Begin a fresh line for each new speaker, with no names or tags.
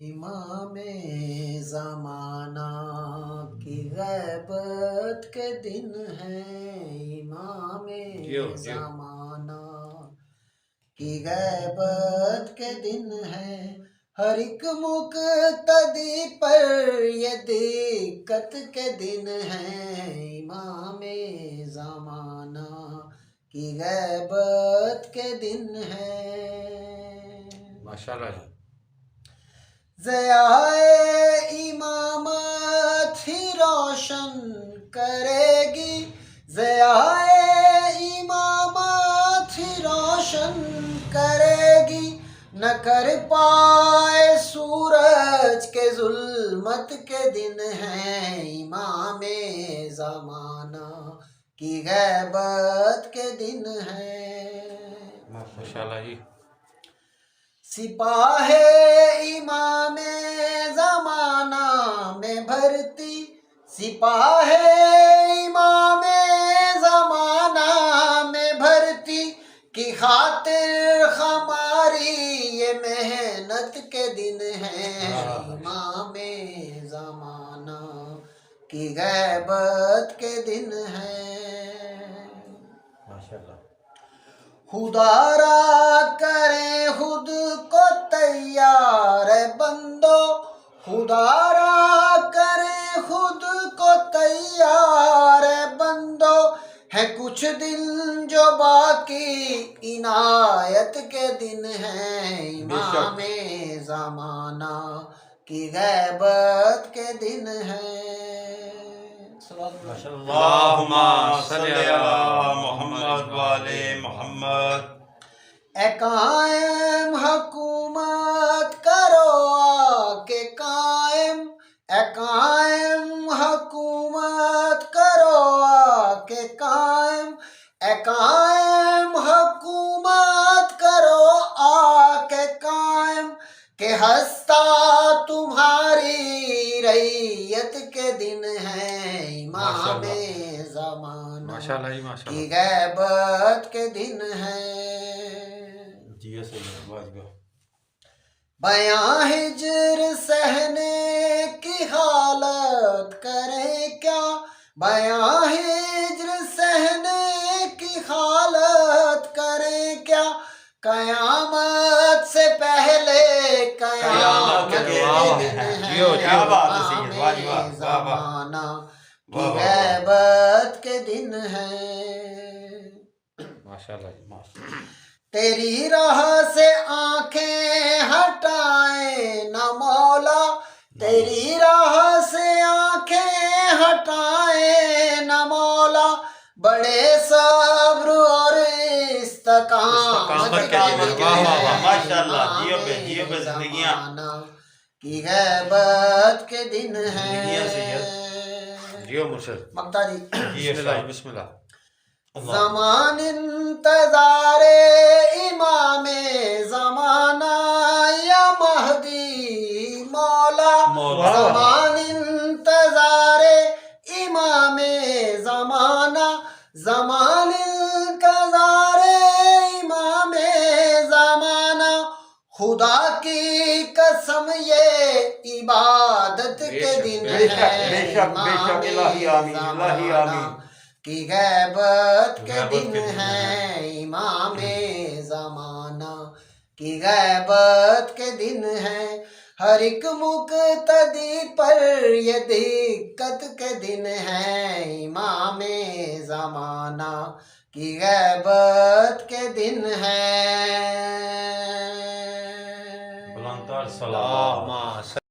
امام زمانہ کی غیبت کے دن ہیں، امام زمانہ کی غیبت کے دن ہیں، ہر ایک مقتدی پر یہ دقت کے دن ہیں، امام زمانہ کی غیبت کے دن ہیں۔
ماشاءاللہ۔
ضیاء امامت ہی روشن کرے گی، ضیاء امامت ہی روشن کرے گی، نہ کر پائے سورج کے ظلمت کے دن ہیں، امام زمانہ کی غیبت کے دن ہیں۔
ماشاءاللہ جی۔
سپاہ امام زمانہ میں بھرتی، سپاہ امام زمانہ میں بھرتی کی خاطر ہماری یہ محنت کے دن ہیں، امام زمانہ کی غیبت کے دن ہیں۔
ماشاءاللہ۔
خدا را کریں خود کو تیار بندو، خدا را کریں خود کو تیار بندو، ہے کچھ دن جو باقی عنایت کے دن ہیں، امام زمانہ کی غیبت کے دن ہیں۔
اللہم صلی علی محمد وآل محمد۔
اے قائم حکومت کرو آ کے قائم، اے قائم حکومت کرو آ کے قائم، اے قائم حکومت کرو آ کے قائم، کہ ہستہ تمہاری رعیت کے دن ہیں، امام زمانہ کی غیبت کے دن ہیں۔ بیاں ہجر سہنے کی حالت کریں کیا، بیاں ہجر سہنے کی حالت کریں کیا، قیامت سے پہلے قیامت کے دن ہیں، امام زمانہ کی غیبت کے دن ہیں۔
ماشاءاللہ۔
تیری راہ سے آنکھیں ہٹائیں نہ مولا، تیری راہ سے آنکھیں ہٹائیں نہ مولا، بڑے صبر اور استقامت کے دن ہیں، امام زمانہ کی غیبت کے دن ہیں۔ مقتدی
بسم اللہ۔
زمان انتظار امام زمانہ یا مہدی مولا، زمان انتظار امام زمانہ، زمان انتظار امام زمانہ، خدا کی قسم یہ عبادت کے دن ہے، امام زمانہ کی غیبت کے دن ہیں، امام زمانہ کی غیبت کے دن ہیں، ہر ایک مقتدی پر یہ دقت کے دن ہیں، امام زمانہ کی غیبت کے دن ہیں۔
بلند تر سلام۔